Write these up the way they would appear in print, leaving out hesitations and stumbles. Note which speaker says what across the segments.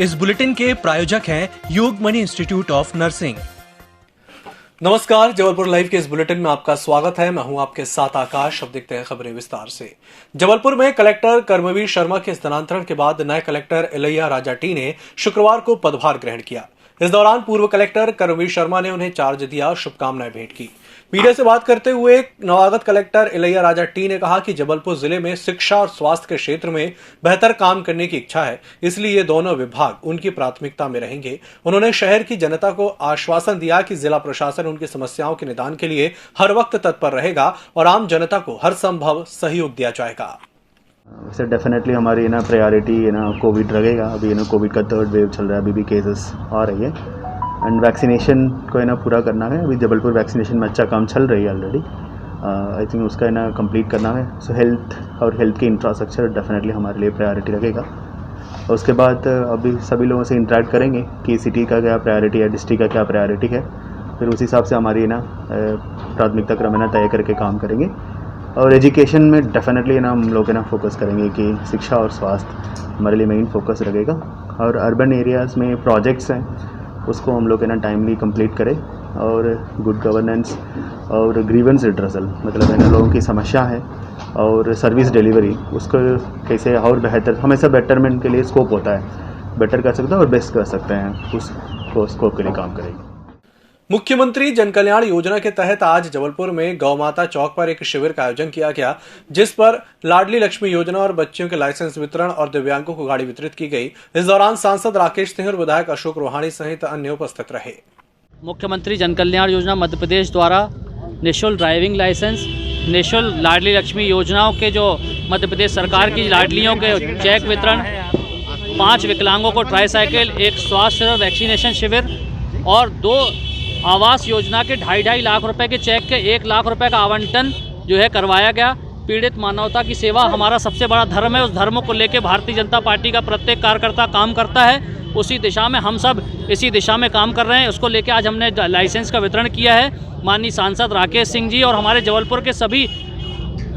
Speaker 1: इस बुलेटिन के प्रायोजक हैं योगमणि इंस्टीट्यूट ऑफ नर्सिंग। नमस्कार, जबलपुर लाइव के इस बुलेटिन में आपका स्वागत है। मैं हूं आपके साथ आकाश। अब देखते हैं खबरें विस्तार से। जबलपुर में कलेक्टर कर्मवीर शर्मा के स्थानांतरण के बाद नए कलेक्टर इलैया राजा टी ने शुक्रवार को पदभार ग्रहण किया। इस दौरान पूर्व कलेक्टर कर्मवीर शर्मा ने उन्हें चार्ज दिया, शुभकामनाएं भेंट की। मीडिया से बात करते हुए नवागत कलेक्टर इलैया राजा टी ने कहा कि जबलपुर जिले में शिक्षा और स्वास्थ्य के क्षेत्र में बेहतर काम करने की इच्छा है, इसलिए ये दोनों विभाग उनकी प्राथमिकता में रहेंगे। उन्होंने शहर की जनता को आश्वासन दिया कि जिला प्रशासन उनकी समस्याओं के निदान के लिए हर वक्त तत्पर रहेगा और आम जनता को हर संभव सहयोग दिया जाएगा।
Speaker 2: वैसे डेफिनेटली हमारी प्रायोरिटी कोविड रहेगा। अभी कोविड का 3rd वेव चल रहा है, अभी भी केसेस आ रही है एंड वैक्सीनेशन को पूरा करना है। अभी जबलपुर वैक्सीनेशन में अच्छा काम चल रही है ऑलरेडी। आई थिंक उसका कंप्लीट करना है। सो हेल्थ और हेल्थ के इंफ्रास्ट्रक्चर डेफिनेटली हमारे लिए प्रायोरिटी रहेगा। और उसके बाद अभी सभी लोगों से इंटरेक्ट करेंगे कि सिटी का क्या प्रायोरिटी है, डिस्ट्रिक्ट का क्या प्रायोरिटी है, फिर उस हिसाब से हमारी प्राथमिकता क्रम तय करके काम करेंगे। और एजुकेशन में डेफिनेटली हम लोग फोकस करेंगे कि शिक्षा और स्वास्थ्य हमारे लिए मेन फोकस रहेगा। और अर्बन एरियाज़ में प्रोजेक्ट्स हैं उसको हम लोग टाइमली कंप्लीट करें और गुड गवर्नेंस और ग्रीवेंस रिड्रेसल मतलब लोगों की समस्या है और सर्विस डिलीवरी उसको कैसे और बेहतर, हमेशा बेटरमेंट के लिए स्कोप होता है, बेटर कर सकते हैं और बेस्ट कर सकते हैं, उसको स्कोप के लिए काम करेंगे।
Speaker 1: मुख्यमंत्री जन कल्याण योजना के तहत आज जबलपुर में गौ माता चौक पर एक शिविर का आयोजन किया गया, जिस पर लाडली लक्ष्मी योजना और बच्चियों के लाइसेंस वितरण और दिव्यांगों को गाड़ी वितरित की गई। इस दौरान सांसद राकेश सिंह और विधायक अशोक रोहाणी सहित अन्य उपस्थित रहे।
Speaker 3: मुख्यमंत्री जन कल्याण योजना मध्य प्रदेश द्वारा निःशुल्क ड्राइविंग लाइसेंस, निःशुल्क लाडली लक्ष्मी योजनाओं के जो मध्य प्रदेश सरकार की लाडलियों के चेक वितरण, 5 विकलांगों को ट्राईसाइकिल, 1 स्वास्थ्य वैक्सीनेशन शिविर और 2 आवास योजना के 2.5 लाख रुपए के चेक के 1 लाख रुपए का आवंटन करवाया गया। पीड़ित मानवता की सेवा हमारा सबसे बड़ा धर्म है। उस धर्म को लेकर भारतीय जनता पार्टी का प्रत्येक कार्यकर्ता काम करता है। उसी दिशा में हम सब इसी दिशा में काम कर रहे हैं। उसको लेकर आज हमने लाइसेंस का वितरण किया है। माननीय सांसद राकेश सिंह जी और हमारे जबलपुर के सभी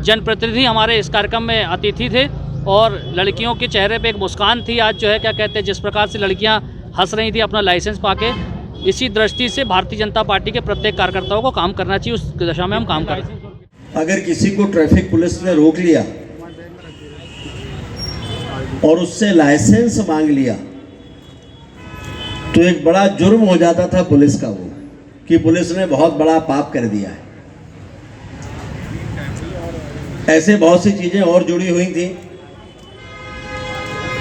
Speaker 3: जनप्रतिनिधि हमारे इस कार्यक्रम में अतिथि थे और लड़कियों के चेहरे पर एक मुस्कान थी। आज जिस प्रकार से लड़कियाँ हंस रही थी अपना लाइसेंस पाके, इसी दृष्टि से भारतीय जनता पार्टी के प्रत्येक कार्यकर्ताओं को काम करना चाहिए। उस दिशा में हम काम कर रहे हैं।
Speaker 4: अगर किसी को ट्रैफिक पुलिस ने रोक लिया और उससे लाइसेंस मांग लिया तो एक बड़ा जुर्म हो जाता था पुलिस का, वो कि पुलिस ने बहुत बड़ा पाप कर दिया है। ऐसे बहुत सी चीजें और जुड़ी हुई थी।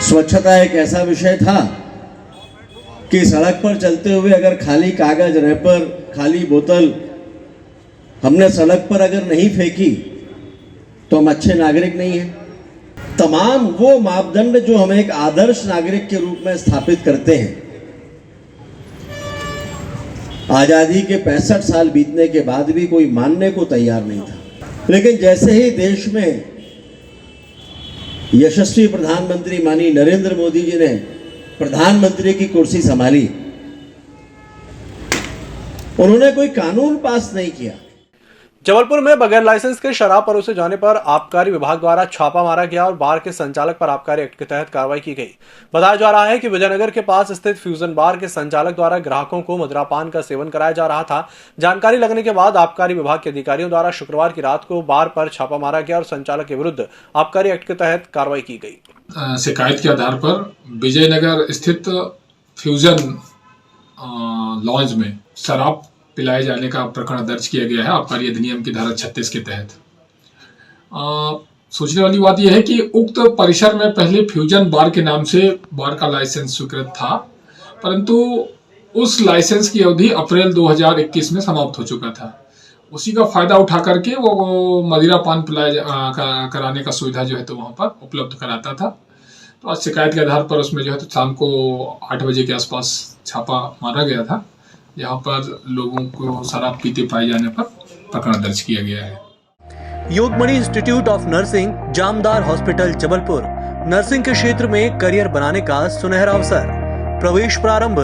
Speaker 4: स्वच्छता एक ऐसा विषय था कि सड़क पर चलते हुए अगर खाली कागज, रैपर, खाली बोतल हमने सड़क पर अगर नहीं फेंकी तो हम अच्छे नागरिक नहीं हैं। तमाम वो मापदंड जो हमें एक आदर्श नागरिक के रूप में स्थापित करते हैं, आजादी के 65 साल बीतने के बाद भी कोई मानने को तैयार नहीं था। लेकिन जैसे ही देश में यशस्वी प्रधानमंत्री माननीय नरेंद्र मोदी जी ने प्रधानमंत्री की कुर्सी संभाली, उन्होंने कोई कानून पास नहीं किया।
Speaker 1: जबलपुर में बगैर लाइसेंस के शराब परोसे जाने पर आबकारी विभाग द्वारा छापा मारा गया और बार के संचालक पर आबकारी एक्ट के तहत कार्रवाई की गई। बताया जा रहा है कि विजयनगर के पास स्थित फ्यूजन बार के संचालक द्वारा ग्राहकों को मदिरापान का सेवन कराया जा रहा था। जानकारी लगने के बाद आबकारी विभाग के अधिकारियों द्वारा शुक्रवार की रात को बार पर छापा मारा गया और संचालक के विरुद्ध आबकारी एक्ट के तहत कार्रवाई की गई।
Speaker 5: शिकायत के आधार पर विजयनगर स्थित फ्यूजन लॉन्ज में शराब पिलाए जाने का प्रकरण दर्ज किया गया है आबकारी अधिनियम की धारा 36 के तहत। सोचने वाली बात यह है कि उक्त परिसर में पहले फ्यूजन बार के नाम से बार का लाइसेंस स्वीकृत था, परंतु उस लाइसेंस की अवधि अप्रैल 2021 में समाप्त हो चुका था। उसी का फायदा उठा करके वो मदिरा पान कराने का सुविधा तो वहाँ पर उपलब्ध कराता था। तो आज शिकायत के आधार पर उसमें तो शाम को 8 बजे के आसपास छापा मारा गया था। यहाँ पर लोगों को शराब पीते पाए जाने पर प्रकरण दर्ज किया गया है।
Speaker 1: Yogmani institute of nursing, Jamdar hospital, Jabalpur. Nursing के क्षेत्र में करियर बनाने का सुनहरा अवसर। प्रवेश प्रारंभ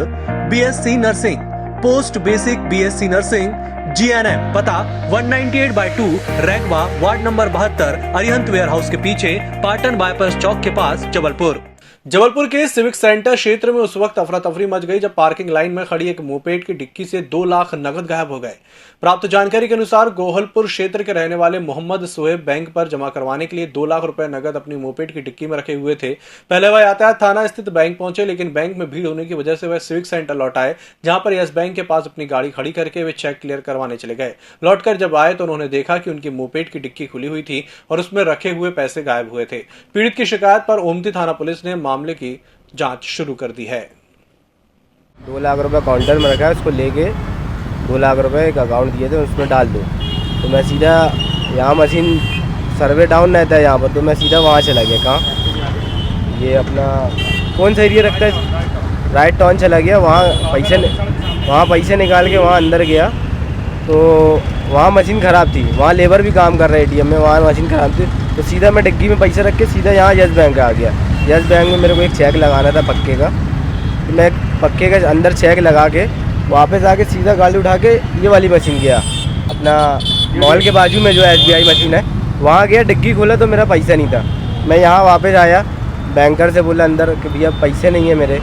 Speaker 1: BSc nursing, post basic BSc nursing, GNM. पता 198/2 Raigwa, ward number 72, Arihant ware house के पीछे, पाटन बाईपास चौक के पास, जबलपुर। जबलपुर के सिविक सेंटर क्षेत्र में उस वक्त अफरा तफरी मच गई जब पार्किंग लाइन में खड़ी एक मोपेड की डिक्की से 2 लाख नकद गायब हो गए। प्राप्त जानकारी के अनुसार गोहलपुर क्षेत्र के रहने वाले मोहम्मद सुहेब बैंक पर जमा करवाने के लिए 2 लाख रुपए नकद अपनी मोपेड की डिक्की में रखे हुए थे। पहले वह यातायात थाना स्थित बैंक पहुंचे, लेकिन बैंक में भीड़ होने की वजह से वह सिविक सेंटर लौट आए, जहां पर यस बैंक के पास अपनी गाड़ी खड़ी करके वे चेक क्लियर करवाने चले गए। लौटकर जब आए तो उन्होंने देखा कि उनकी मोपेड की डिक्की खुली हुई थी और उसमें रखे हुए पैसे गायब हुए थे। पीड़ित की शिकायत पर ओमती थाना पुलिस ने मामले की जांच शुरू कर दी है।
Speaker 6: 2 लाख रुपए काउंटर में रखा है, उसको लेके 2 लाख रुपए एक अकाउंट दिए थे, उसमें डाल दो। तो मैं सीधा यहाँ मशीन सर्वे डाउन रहता है यहाँ पर, तो मैं सीधा वहाँ चला गया। कहाँ ये अपना कौन सा एरिया रखता है, राइट टाउन चला गया। वहाँ पैसे निकाल के वहाँ अंदर गया तो वहाँ मशीन ख़राब थी, वहाँ लेबर भी काम कर रहे एटीएम में, वहाँ मशीन ख़राब थी। तो सीधा मैं डिग्गी में पैसे रख के सीधा यहाँ यस बैंक आ गया। यस बैंक में मेरे को एक चेक लगाना था पक्के का, तो मैं पक्के का अंदर चेक लगा के वापस आके सीधा गाड़ी उठा के ये वाली मशीन गया, अपना मॉल के बाजू में जो SBI मशीन है वहाँ गया। डिग्गी खोला तो मेरा पैसा नहीं था। मैं यहाँ वापस आया, बैंकर से बोला अंदर कि भैया पैसे नहीं है मेरे।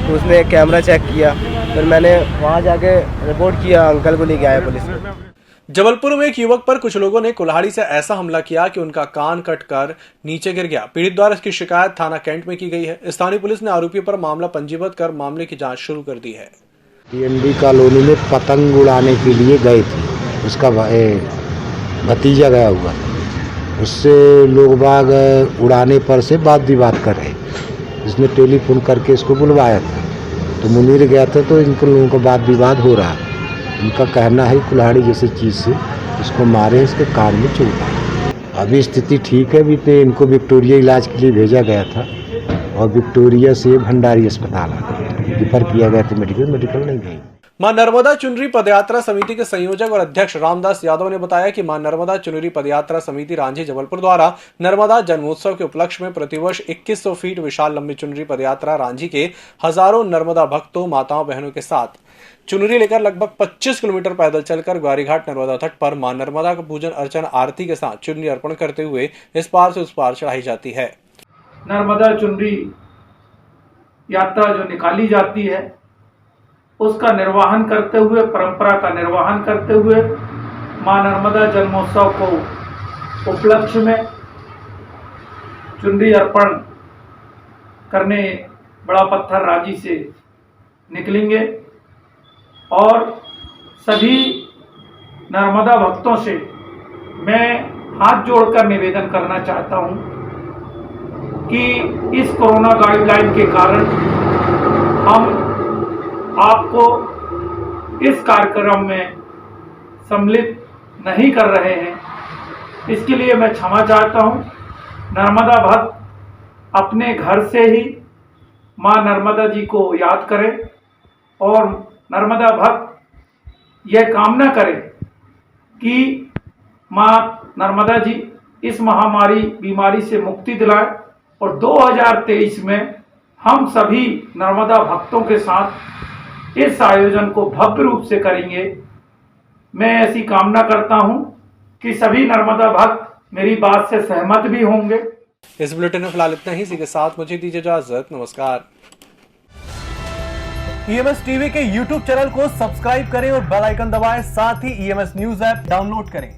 Speaker 6: तो उसने कैमरा चेक किया, फिर मैंने वहाँ जाके रिपोर्ट किया, अंकल को लेके आया पुलिस में।
Speaker 1: जबलपुर में एक युवक पर कुछ लोगों ने कुल्हाड़ी से ऐसा हमला किया कि उनका कान कटकर नीचे गिर गया। पीड़ित द्वारा इसकी शिकायत थाना कैंट में की गई है। स्थानीय पुलिस ने आरोपी पर मामला पंजीबद्ध कर मामले की जांच शुरू कर दी है।
Speaker 7: TND कॉलोनी में पतंग उड़ाने के लिए गए थे, उसका भतीजा गया हुआ था, उससे लोग बाग उड़ाने पर से बात विवाद कर रहे। इसने टेलीफोन करके इसको बुलवाया था, तो मुनीर गया था, तो इनको लोगों का बात विवाद हो रहा। इनका कहना है कुल्हाड़ी जैसी चीज़ से इसको मारे, इसके कान में चोट आई। अभी स्थिति ठीक है, अभी तो इनको विक्टोरिया इलाज के लिए भेजा गया था और विक्टोरिया से भंडारी अस्पताल रिफर किया गया था, मेडिकल नहीं गई।
Speaker 1: मां नर्मदा चुनरी पदयात्रा समिति के संयोजक और अध्यक्ष रामदास यादव ने बताया कि मां नर्मदा चुनरी पदयात्रा समिति रांझी जबलपुर द्वारा नर्मदा जन्मोत्सव के उपलक्ष्य में प्रतिवर्ष 2100 फीट विशाल लंबी चुनरी पदयात्रा रांझी के हजारों नर्मदा भक्तों, माताओं, बहनों के साथ चुनरी लेकर लगभग 25 किलोमीटर पैदल चलकर ग्वारीघाट नर्मदा तट पर मां नर्मदा का पूजन अर्चन आरती के साथ चुनरी अर्पण करते हुए इस पार से उस पार चढ़ाई जाती है।
Speaker 8: नर्मदा चुनरी यात्रा जो निकाली जाती है उसका निर्वहन करते हुए, परंपरा का निर्वहन करते हुए मां नर्मदा जन्मोत्सव को उपलक्ष्य में चुनरी अर्पण करने बड़ा पत्थर रांझी से निकलेंगे और सभी नर्मदा भक्तों से मैं हाथ जोड़कर निवेदन करना चाहता हूं कि इस कोरोना गाइडलाइन के कारण हम आपको इस कार्यक्रम में सम्मिलित नहीं कर रहे हैं। इसके लिए मैं क्षमा चाहता हूं। नर्मदा भक्त अपने घर से ही मां नर्मदा जी को याद करें और नर्मदा भक्त यह कामना करें कि मां नर्मदा जी इस महामारी बीमारी से मुक्ति दिलाए और 2023 में हम सभी नर्मदा भक्तों के साथ इस आयोजन को भव्य रूप से करेंगे। मैं ऐसी कामना करता हूं कि सभी नर्मदा भक्त मेरी बात से सहमत भी होंगे।
Speaker 1: इस बुलेटिन में फिलहाल इतना ही। इसी के साथ मुझे दीजिए इजाजत। नमस्कार। EMS टीवी के YouTube चैनल को सब्सक्राइब करें और बेल आइकन दबाएं। साथ ही EMS न्यूज ऐप डाउनलोड करें।